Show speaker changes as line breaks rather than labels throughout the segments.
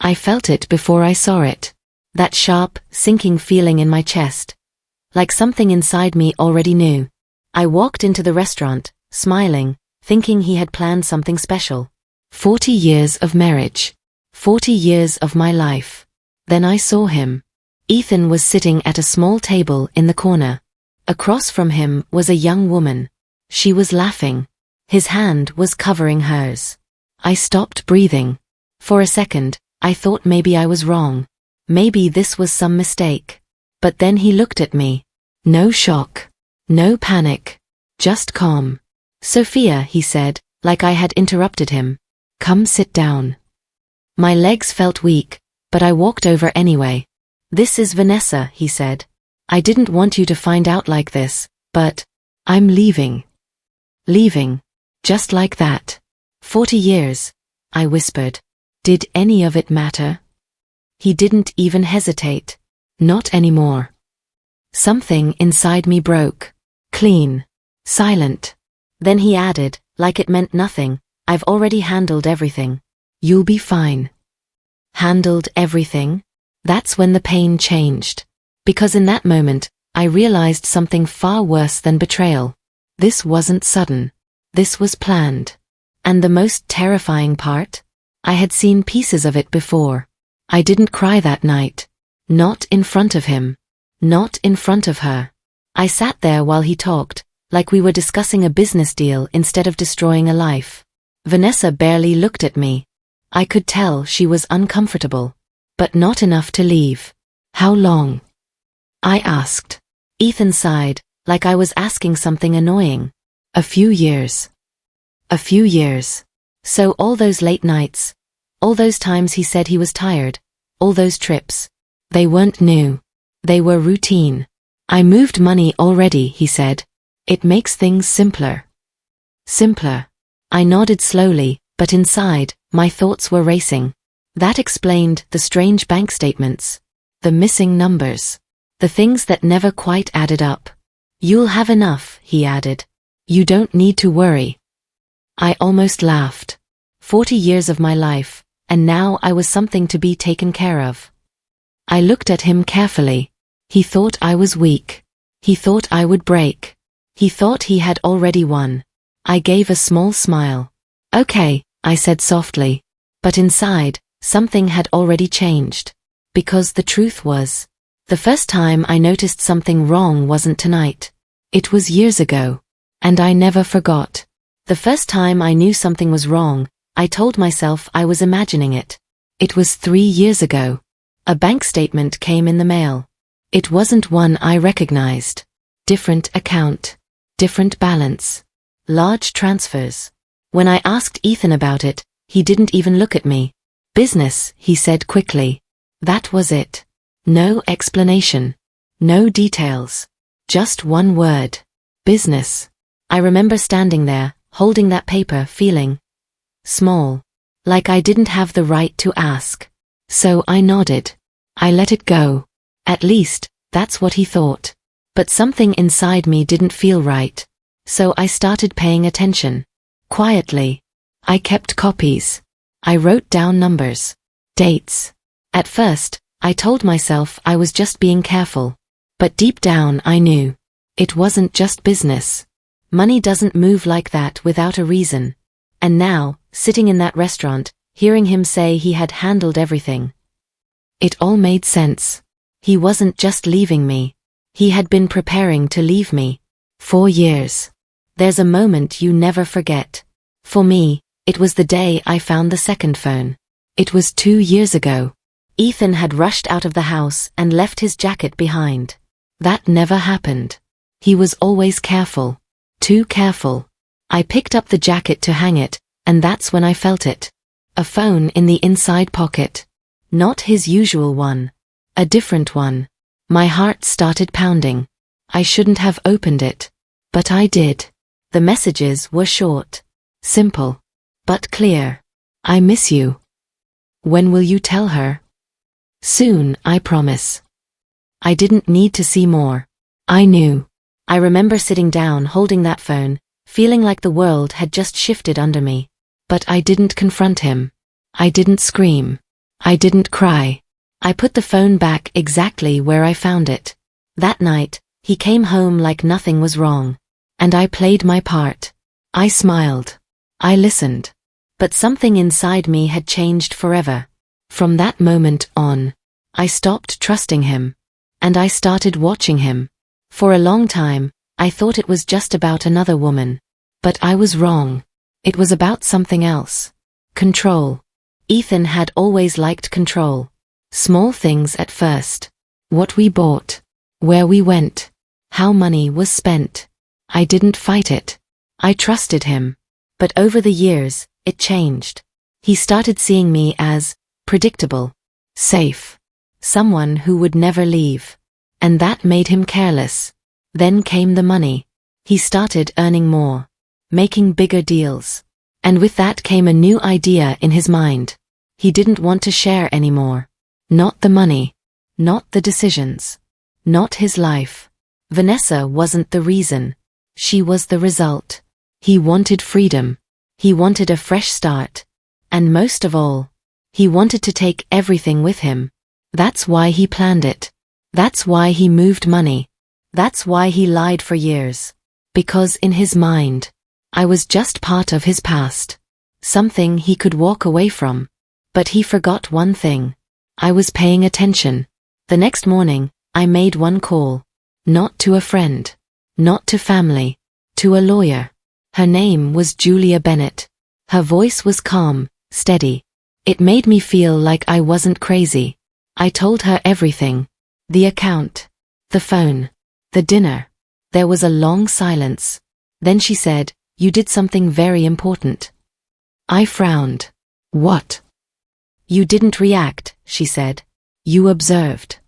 I felt it before I saw it. That sharp, sinking feeling in my chest. Like something inside me already knew. I walked into the restaurant, smiling, thinking he had planned something special. 40 years of marriage. 40 years of my life. Then I saw him. Ethan was sitting at a small table in the corner. Across from him was a young woman. She was laughing. His hand was covering hers. I stopped breathing. For a second, I thought maybe I was wrong. Maybe this was some mistake. But then he looked at me. No shock. No panic. Just calm. Sophia, he said, like I had interrupted him. Come sit down. My legs felt weak, but I walked over anyway. This is Vanessa, he said. I didn't want you to find out like this, but I'm leaving. Leaving. Just like that. 40 years, I whispered. Did any of it matter? He didn't even hesitate. Not anymore. Something inside me broke. Clean. Silent. Then he added, like it meant nothing, I've already handled everything. You'll be fine. Handled everything? That's when the pain changed. Because in that moment, I realized something far worse than betrayal. This wasn't sudden. This was planned. And the most terrifying part? I had seen pieces of it before. I didn't cry that night. Not in front of him. Not in front of her. I sat there while he talked, like we were discussing a business deal instead of destroying a life. Vanessa barely looked at me. I could tell she was uncomfortable. But not enough to leave. How long? I asked. Ethan sighed, like I was asking something annoying. A few years. A few years. So all those late nights, all those times he said he was tired, all those trips, they weren't new. They were routine. I moved money already, he said. It makes things simpler. Simpler. I nodded slowly, but inside, my thoughts were racing. That explained the strange bank statements. The missing numbers. The things that never quite added up. You'll have enough, he added. You don't need to worry. I almost laughed. 40 years of my life, and now I was something to be taken care of. I looked at him carefully. He thought I was weak. He thought I would break. He thought he had already won. I gave a small smile. Okay, I said softly. But inside, something had already changed. Because the truth was, the first time I noticed something wrong wasn't tonight. It was years ago. And I never forgot. The first time I knew something was wrong, I told myself I was imagining it. It was 3 years ago. A bank statement came in the mail. It wasn't one I recognized. Different account. Different balance. Large transfers. When I asked Ethan about it, he didn't even look at me. Business, he said quickly. That was it. No explanation. No details. Just one word. Business. I remember standing there, holding that paper, feeling small. Like I didn't have the right to ask. So I nodded. I let it go. At least, that's what he thought. But something inside me didn't feel right. So I started paying attention. Quietly. I kept copies. I wrote down numbers. Dates. At first, I told myself I was just being careful. But deep down I knew. It wasn't just business. Money doesn't move like that without a reason. And now, sitting in that restaurant, hearing him say he had handled everything. It all made sense. He wasn't just leaving me. He had been preparing to leave me. 4 years. There's a moment you never forget. For me, it was the day I found the second phone. It was 2 years ago. Ethan had rushed out of the house and left his jacket behind. That never happened. He was always careful. Too careful. I picked up the jacket to hang it, and that's when I felt it. A phone in the inside pocket. Not his usual one. A different one. My heart started pounding. I shouldn't have opened it. But I did. The messages were short. Simple. But clear. I miss you. When will you tell her? Soon, I promise. I didn't need to see more. I knew. I remember sitting down holding that phone, feeling like the world had just shifted under me. But I didn't confront him. I didn't scream. I didn't cry. I put the phone back exactly where I found it. That night, he came home like nothing was wrong. And I played my part. I smiled. I listened. But something inside me had changed forever. From that moment on, I stopped trusting him. And I started watching him. For a long time, I thought it was just about another woman. But I was wrong. It was about something else. Control. Ethan had always liked control. Small things at first. What we bought. Where we went. How money was spent. I didn't fight it. I trusted him. But over the years, it changed. He started seeing me as predictable, safe, someone who would never leave. And that made him careless. Then came the money. He started earning more, making bigger deals. And with that came a new idea in his mind. He didn't want to share anymore. Not the money. Not the decisions. Not his life. Vanessa wasn't the reason. She was the result. He wanted freedom. He wanted a fresh start. And most of all, he wanted to take everything with him. That's why he planned it. That's why he moved money. That's why he lied for years. Because in his mind, I was just part of his past. Something he could walk away from. But he forgot one thing. I was paying attention. The next morning, I made one call. Not to a friend. Not to family. To a lawyer. Her name was Julia Bennett. Her voice was calm, steady. It made me feel like I wasn't crazy. I told her everything. The account. The phone. The dinner. There was a long silence. Then she said, "You did something very important." I frowned. "What?" "You didn't react," she said. "You observed."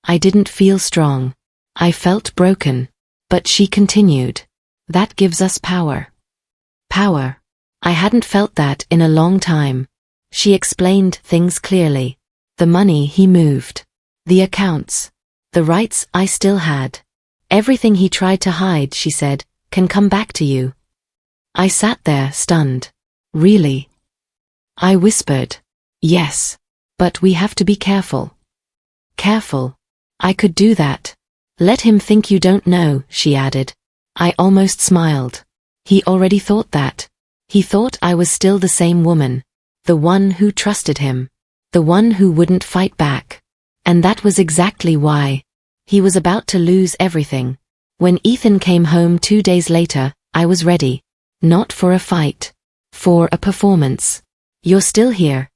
I didn't feel strong. I felt broken. But she continued. "That gives us power." Power. I hadn't felt that in a long time. She explained things clearly. The money he moved. The accounts. The rights I still had. Everything he tried to hide, she said, can come back to you. I sat there stunned. Really? I whispered. Yes. But we have to be careful. Careful. I could do that. Let him think you don't know, she added. I almost smiled. He already thought that. He thought I was still the same woman. The one who trusted him. The one who wouldn't fight back. And that was exactly why. He was about to lose everything. When Ethan came home 2 days later, I was ready. Not for a fight. For a performance. You're still here?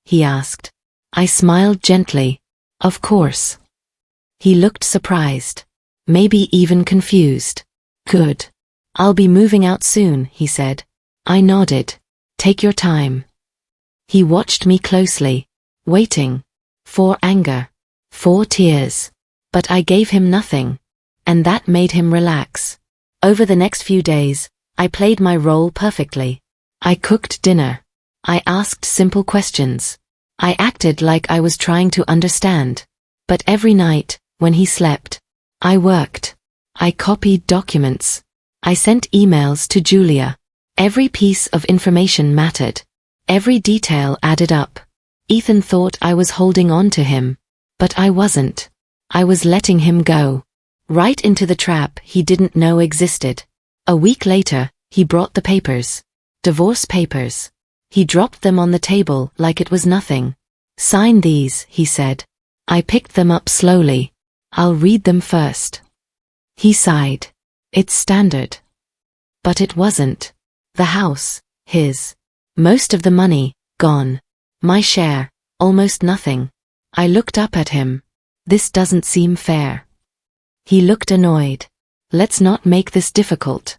He asked. I smiled gently. Of course. He looked surprised. Maybe even confused. Good. I'll be moving out soon, he said. I nodded. Take your time. He watched me closely, waiting. For anger. For tears. But I gave him nothing. And that made him relax. Over the next few days, I played my role perfectly. I cooked dinner. I asked simple questions. I acted like I was trying to understand. But every night, when he slept, I worked. I copied documents. I sent emails to Julia. Every piece of information mattered. Every detail added up. Ethan thought I was holding on to him. But I wasn't. I was letting him go. Right into the trap he didn't know existed. A week later, he brought the papers. Divorce papers. He dropped them on the table like it was nothing. Sign these, he said. I picked them up slowly. I'll read them first. He sighed. It's standard. But it wasn't. The house, his. Most of the money, gone. My share, almost nothing. I looked up at him. This doesn't seem fair. He looked annoyed. Let's not make this difficult.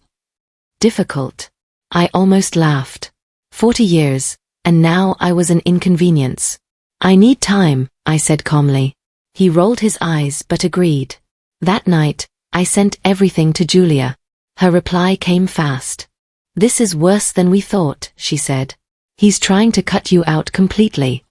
Difficult. I almost laughed. 40 years, and now I was an inconvenience. I need time, I said calmly. He rolled his eyes but agreed. That night, I sent everything to Julia. Her reply came fast. This is worse than we thought, she said. He's trying to cut you out completely.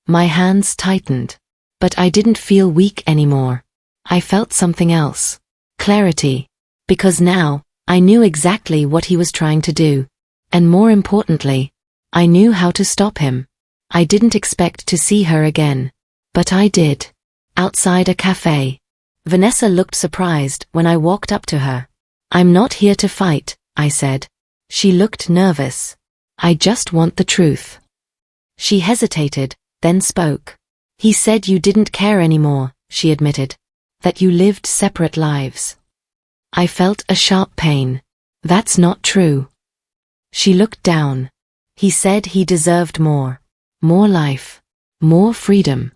My hands tightened. But I didn't feel weak anymore. I felt something else. Clarity. Because now, I knew exactly what he was trying to do. And more importantly, I knew how to stop him. I didn't expect to see her again. But I did. Outside a cafe. Vanessa looked surprised when I walked up to her. "I'm not here to fight," I said. She looked nervous. "I just want the truth." She hesitated, then spoke. "He said you didn't care anymore," she admitted. "That you lived separate lives." I felt a sharp pain. "That's not true." She looked down. "He said he deserved more. More life. More freedom."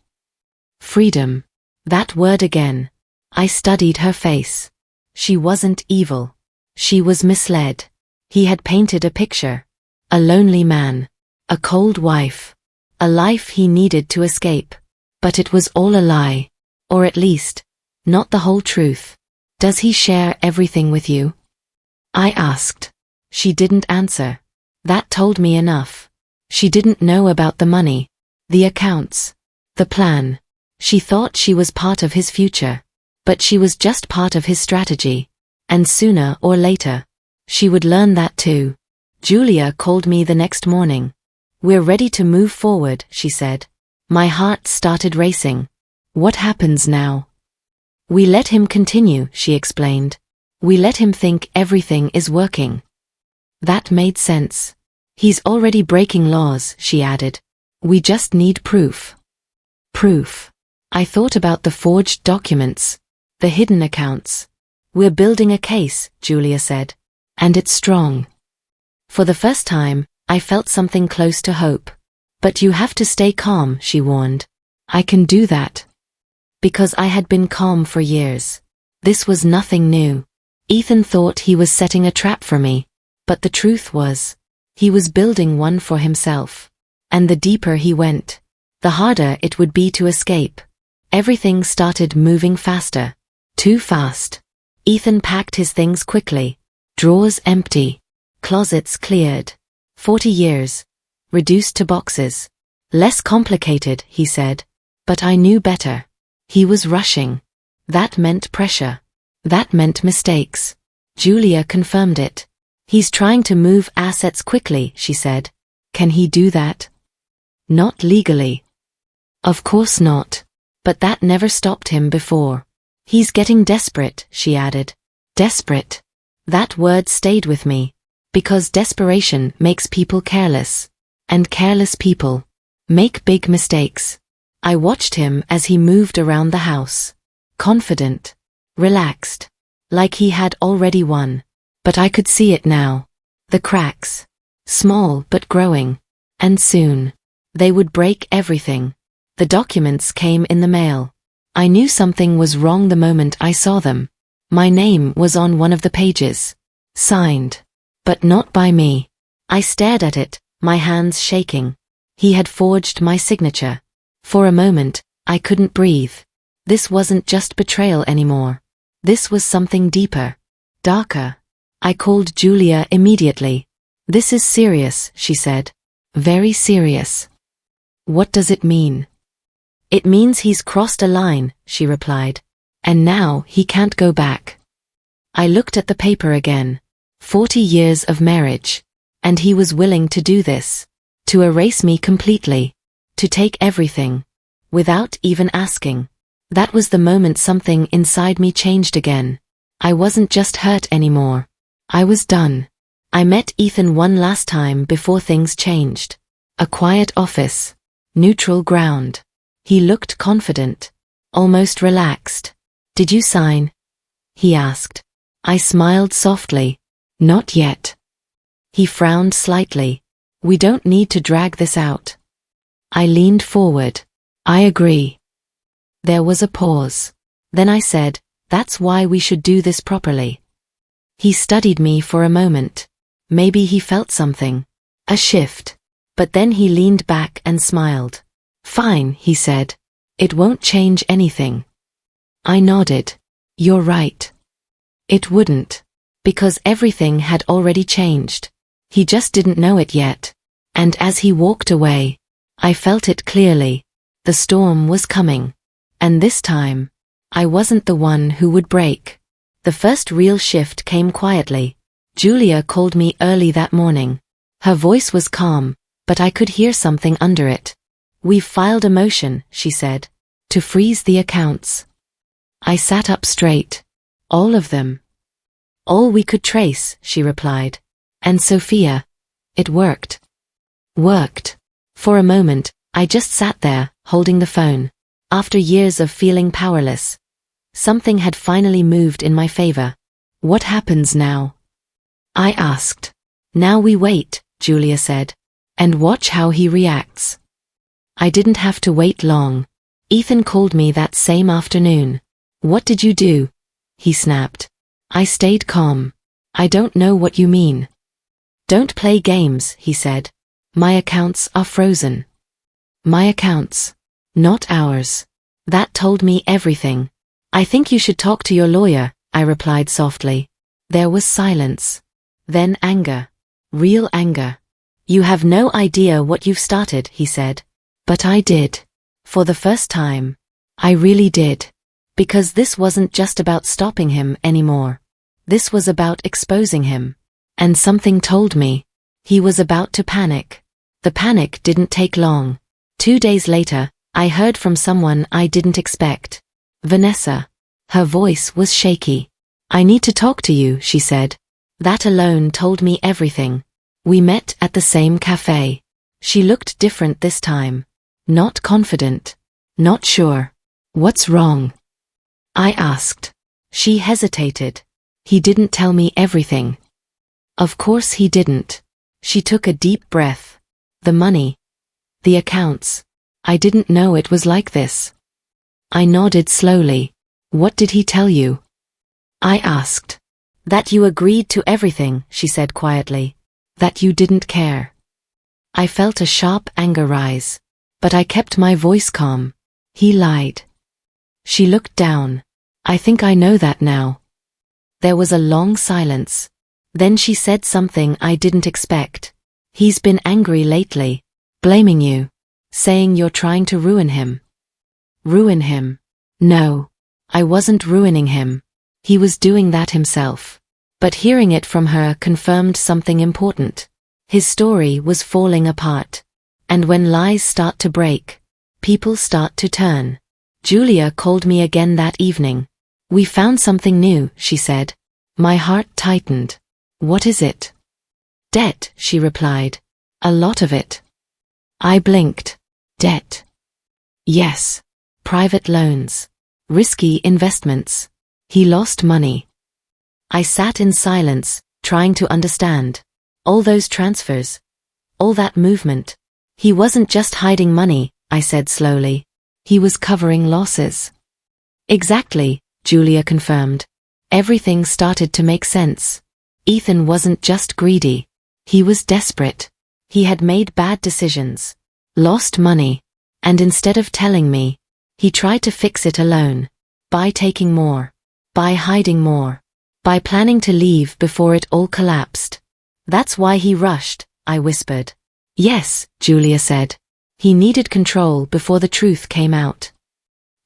Freedom. That word again. I studied her face. She wasn't evil. She was misled. He had painted a picture. A lonely man. A cold wife. A life he needed to escape. But it was all a lie. Or at least, not the whole truth. "Does he share everything with you?" I asked. She didn't answer. That told me enough. She didn't know about the money, the accounts, the plan. She thought she was part of his future. But she was just part of his strategy. And sooner or later, she would learn that too. Julia called me the next morning. "We're ready to move forward," she said. My heart started racing. "What happens now?" "We let him continue," she explained. "We let him think everything is working." That made sense. "He's already breaking laws," she added. "We just need proof." Proof. I thought about the forged documents. The hidden accounts. "We're building a case," Julia said. "And it's strong." For the first time, I felt something close to hope. "But you have to stay calm," she warned. "I can do that." Because I had been calm for years. This was nothing new. Ethan thought he was setting a trap for me. But the truth was, he was building one for himself. And the deeper he went, the harder it would be to escape. Everything started moving faster. Too fast. Ethan packed his things quickly. Drawers empty. Closets cleared. 40 years. Reduced to boxes. Less complicated, he said. But I knew better. He was rushing. That meant pressure. That meant mistakes. Julia confirmed it. "He's trying to move assets quickly," she said. "Can he do that?" "Not legally." "Of course not. But that never stopped him before." "He's getting desperate," she added. Desperate. That word stayed with me. Because desperation makes people careless. And careless people make big mistakes. I watched him as he moved around the house. Confident. Relaxed. Like he had already won. But I could see it now. The cracks. Small but growing. And soon, they would break everything. The documents came in the mail. I knew something was wrong the moment I saw them. My name was on one of the pages. Signed. But not by me. I stared at it, my hands shaking. He had forged my signature. For a moment, I couldn't breathe. This wasn't just betrayal anymore. This was something deeper. Darker. I called Julia immediately. "This is serious," she said. "Very serious." "What does it mean?" "It means he's crossed a line," she replied. "And now he can't go back." I looked at the paper again. 40 years of marriage. And he was willing to do this. To erase me completely. To take everything. Without even asking. That was the moment something inside me changed again. I wasn't just hurt anymore. I was done. I met Ethan one last time before things changed. A quiet office. Neutral ground. He looked confident. Almost relaxed. "Did you sign?" he asked. I smiled softly. "Not yet." He frowned slightly. "We don't need to drag this out." I leaned forward. "I agree." There was a pause. Then I said, "That's why we should do this properly." He studied me for a moment. Maybe he felt something. A shift. But then he leaned back and smiled. "Fine," he said. "It won't change anything." I nodded. "You're right." It wouldn't. Because everything had already changed. He just didn't know it yet. And as he walked away, I felt it clearly. The storm was coming. And this time, I wasn't the one who would break. The first real shift came quietly. Julia called me early that morning. Her voice was calm, but I could hear something under it. "We've filed a motion," she said, "to freeze the accounts." I sat up straight. "All of them?" "All we could trace," she replied. "And Sophia, it worked." Worked. For a moment, I just sat there, holding the phone. After years of feeling powerless, something had finally moved in my favor. "What happens now?" I asked. "Now we wait," Julia said, "and watch how he reacts." I didn't have to wait long. Ethan called me that same afternoon. "What did you do?" he snapped. I stayed calm. "I don't know what you mean." "Don't play games," he said. "My accounts are frozen." "My accounts, not ours." That told me everything. "I think you should talk to your lawyer," I replied softly. There was silence. Then anger. Real anger. "You have no idea what you've started," he said. But I did. For the first time. I really did. Because this wasn't just about stopping him anymore. This was about exposing him. And something told me he was about to panic. The panic didn't take long. 2 days later, I heard from someone I didn't expect. Vanessa. Her voice was shaky. "I need to talk to you," she said. That alone told me everything. We met at the same cafe. She looked different this time. Not confident. Not sure. "What's wrong?" I asked. She hesitated. "He didn't tell me everything." Of course he didn't. She took a deep breath. "The money. The accounts. I didn't know it was like this." I nodded slowly. "What did he tell you?" I asked. "That you agreed to everything," she said quietly. "That you didn't care." I felt a sharp anger rise. But I kept my voice calm. "He lied." She looked down. "I think I know that now." There was a long silence. Then she said something I didn't expect. "He's been angry lately. Blaming you. Saying you're trying to ruin him." Ruin him? No. I wasn't ruining him. He was doing that himself. But hearing it from her confirmed something important. His story was falling apart. And when lies start to break, people start to turn. Julia called me again that evening. "We found something new," she said. My heart tightened. "What is it?" "Debt," she replied. "A lot of it." I blinked. Debt. Yes. Private loans. Risky investments. He lost money. I sat in silence, trying to understand. All those transfers. All that movement. "He wasn't just hiding money," I said slowly. "He was covering losses." "Exactly," Julia confirmed. Everything started to make sense. Ethan wasn't just greedy. He was desperate. He had made bad decisions. Lost money. And instead of telling me, he tried to fix it alone. By taking more. By hiding more. By planning to leave before it all collapsed. "That's why he rushed," I whispered. "Yes," Julia said. "He needed control before the truth came out."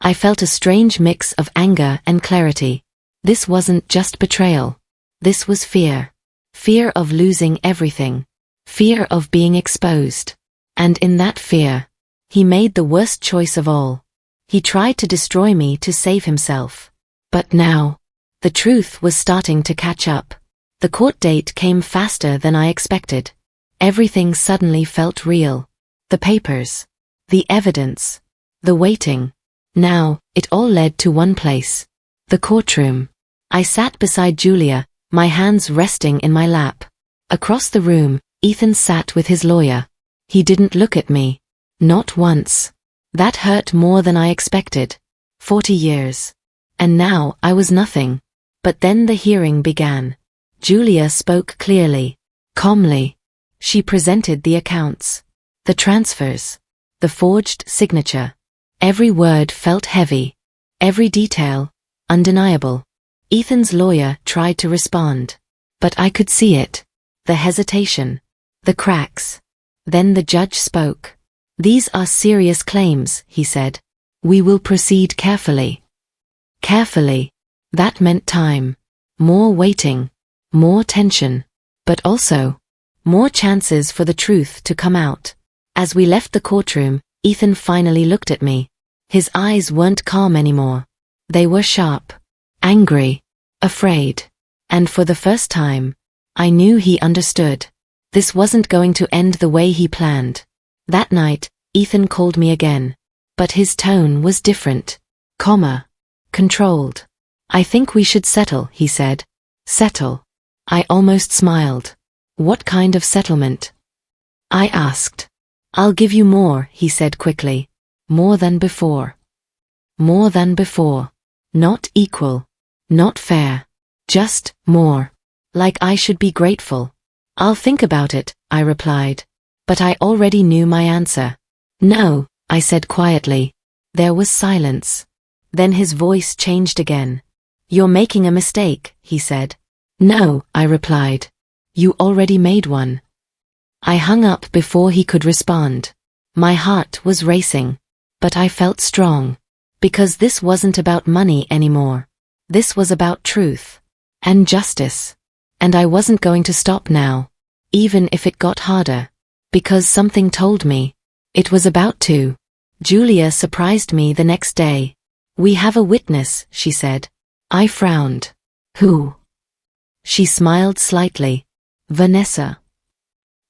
I felt a strange mix of anger and clarity. This wasn't just betrayal. This was fear. Fear of losing everything. Fear of being exposed. And in that fear, he made the worst choice of all. He tried to destroy me to save himself. But now, the truth was starting to catch up. The court date came faster than I expected. Everything suddenly felt real. The papers. The evidence. The waiting. Now, it all led to one place. The courtroom. I sat beside Julia, my hands resting in my lap. Across the room, Ethan sat with his lawyer. He didn't look at me. Not once. That hurt more than I expected. 40 years. And now I was nothing. But then the hearing began. Julia spoke clearly. Calmly. She presented the accounts. The transfers. The forged signature. Every word felt heavy. Every detail, undeniable. Ethan's lawyer tried to respond. But I could see it. The hesitation. The cracks. Then the judge spoke. "These are serious claims," he said. "We will proceed carefully." Carefully. That meant time. More waiting. More tension. But also, more chances for the truth to come out. As we left the courtroom, Ethan finally looked at me. His eyes weren't calm anymore. They were sharp, angry, afraid. And for the first time, I knew he understood. This wasn't going to end the way he planned. That night, Ethan called me again. But his tone was different. Controlled. "I think we should settle," he said. "Settle?" I almost smiled. "What kind of settlement?" I asked. "I'll give you more," he said quickly. "More than before." More than before. Not equal. Not fair. Just more. Like I should be grateful. "I'll think about it," I replied. But I already knew my answer. "No," I said quietly. There was silence. Then his voice changed again. "You're making a mistake," he said. "No," I replied. "You already made one." I hung up before he could respond. My heart was racing. But I felt strong. Because this wasn't about money anymore. This was about truth. And justice. And I wasn't going to stop now. Even if it got harder. Because something told me. It was about to. Julia surprised me the next day. "We have a witness," she said. I frowned. "Who?" She smiled slightly. "Vanessa."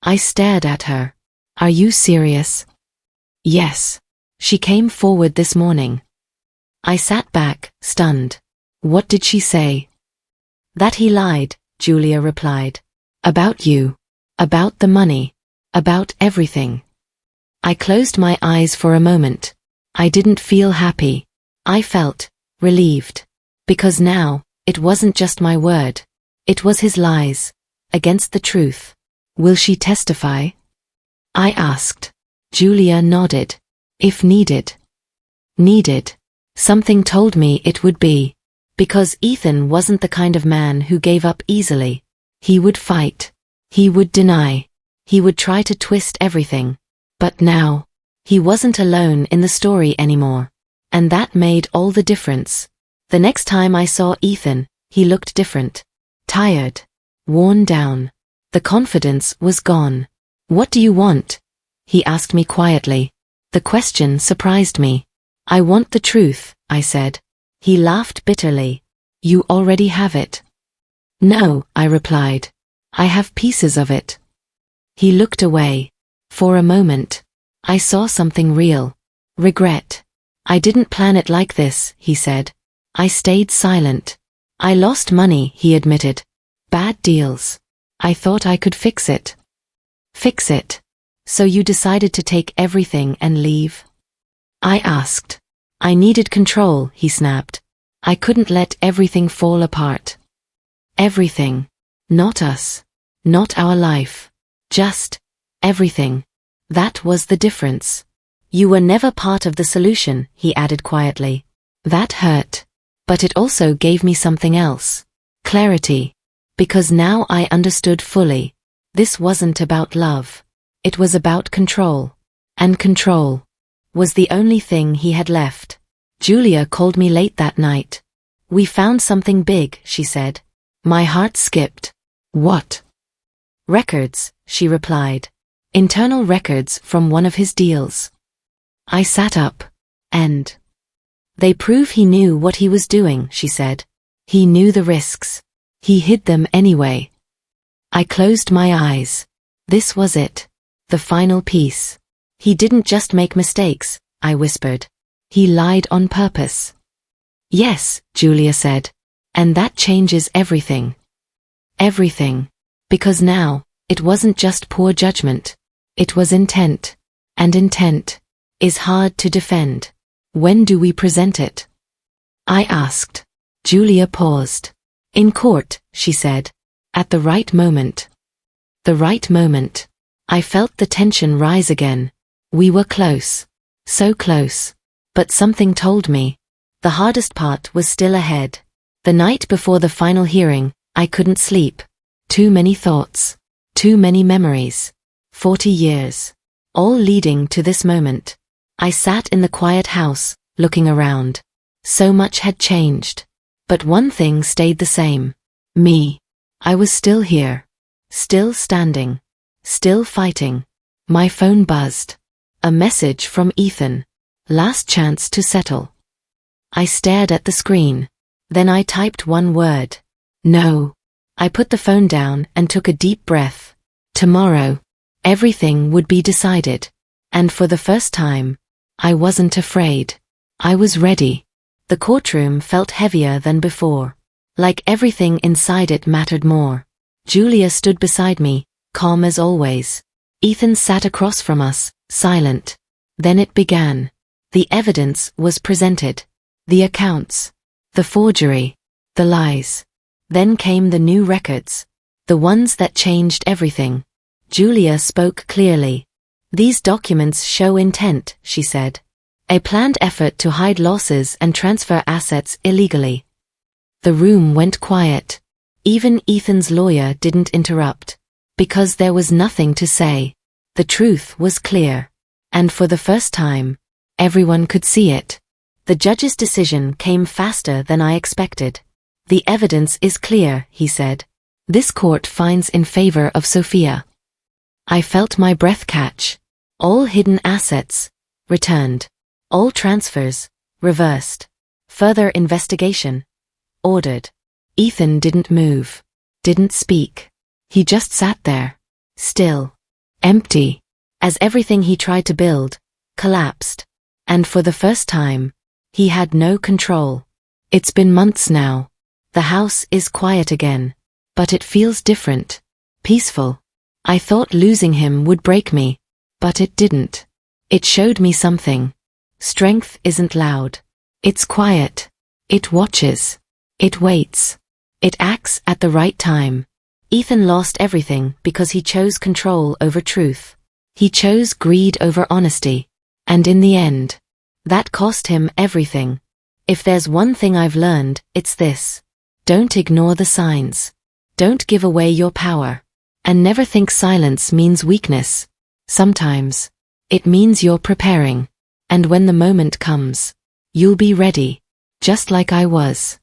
I stared at her. "Are you serious?" "Yes. She came forward this morning." I sat back, stunned. "What did she say?" "That he lied," Julia replied. "About you. About the money. About everything." I closed my eyes for a moment. I didn't feel happy. I felt relieved. Because now, it wasn't just my word. It was his lies. Against the truth. "Will she testify?" I asked. Julia nodded. "If needed." Needed. Something told me it would be. Because Ethan wasn't the kind of man who gave up easily. He would fight. He would deny. He would try to twist everything. But now, he wasn't alone in the story anymore. And that made all the difference. The next time I saw Ethan, he looked different. Tired. Worn down. The confidence was gone. "What do you want?" he asked me quietly. The question surprised me. "I want the truth," I said. He laughed bitterly. "You already have it." "No," I replied. "I have pieces of it." He looked away. For a moment, I saw something real. Regret. "I didn't plan it like this," he said. I stayed silent. "I lost money," he admitted. "Bad deals. I thought I could fix it." "Fix it? So you decided to take everything and leave?" I asked. "I needed control," he snapped. "I couldn't let everything fall apart." Everything. Not us. Not our life. Just everything. That was the difference. "You were never part of the solution," he added quietly. That hurt. But it also gave me something else. Clarity. Because now I understood fully. This wasn't about love. It was about control. And control was the only thing he had left. Julia called me late that night. "We found something big," she said. My heart skipped. "What?" "Records," she replied. "Internal records from one of his deals." I sat up. "And?" "They prove he knew what he was doing," she said. "He knew the risks. He hid them anyway." I closed my eyes. This was it. The final piece. "He didn't just make mistakes," I whispered. "He lied on purpose." "Yes," Julia said. "And that changes everything." Everything. Because now, it wasn't just poor judgment. It was intent. And intent is hard to defend. When do we present it? I asked. Julia paused. "In court," she said. "At the right moment." The right moment. I felt the tension rise again. We were close. So close. But something told me. The hardest part was still ahead. The night before the final hearing, I couldn't sleep. Too many thoughts. Too many memories. 40 years. All leading to this moment. I sat in the quiet house, looking around. So much had changed. But one thing stayed the same. Me. I was still here. Still standing. Still fighting. My phone buzzed. A message from Ethan. Last chance to settle. I stared at the screen. Then I typed one word. No. I put the phone down and took a deep breath. Tomorrow, everything would be decided. And for the first time, I wasn't afraid. I was ready. The courtroom felt heavier than before. Like everything inside it mattered more. Julia stood beside me, calm as always. Ethan sat across from us, silent. Then it began. The evidence was presented. The accounts. The forgery. The lies. Then came the new records. The ones that changed everything. Julia spoke clearly. These documents show intent, she said. A planned effort to hide losses and transfer assets illegally. The room went quiet. Even Ethan's lawyer didn't interrupt. Because there was nothing to say. The truth was clear. And for the first time, everyone could see it. The judge's decision came faster than I expected. The evidence is clear, he said. This court finds in favor of Sophia. I felt my breath catch. All hidden assets, returned. All transfers, reversed. Further investigation, ordered. Ethan didn't move. Didn't speak. He just sat there. Still. Empty. As everything he tried to build, collapsed. And for the first time, he had no control. It's been months now. The house is quiet again. But it feels different. Peaceful. I thought losing him would break me. But it didn't. It showed me something. Strength isn't loud. It's quiet. It watches. It waits. It acts at the right time. Ethan lost everything because he chose control over truth. He chose greed over honesty. And in the end, that cost him everything. If there's one thing I've learned, it's this. Don't ignore the signs. Don't give away your power. And never think silence means weakness. Sometimes, it means you're preparing. And when the moment comes, you'll be ready. Just like I was.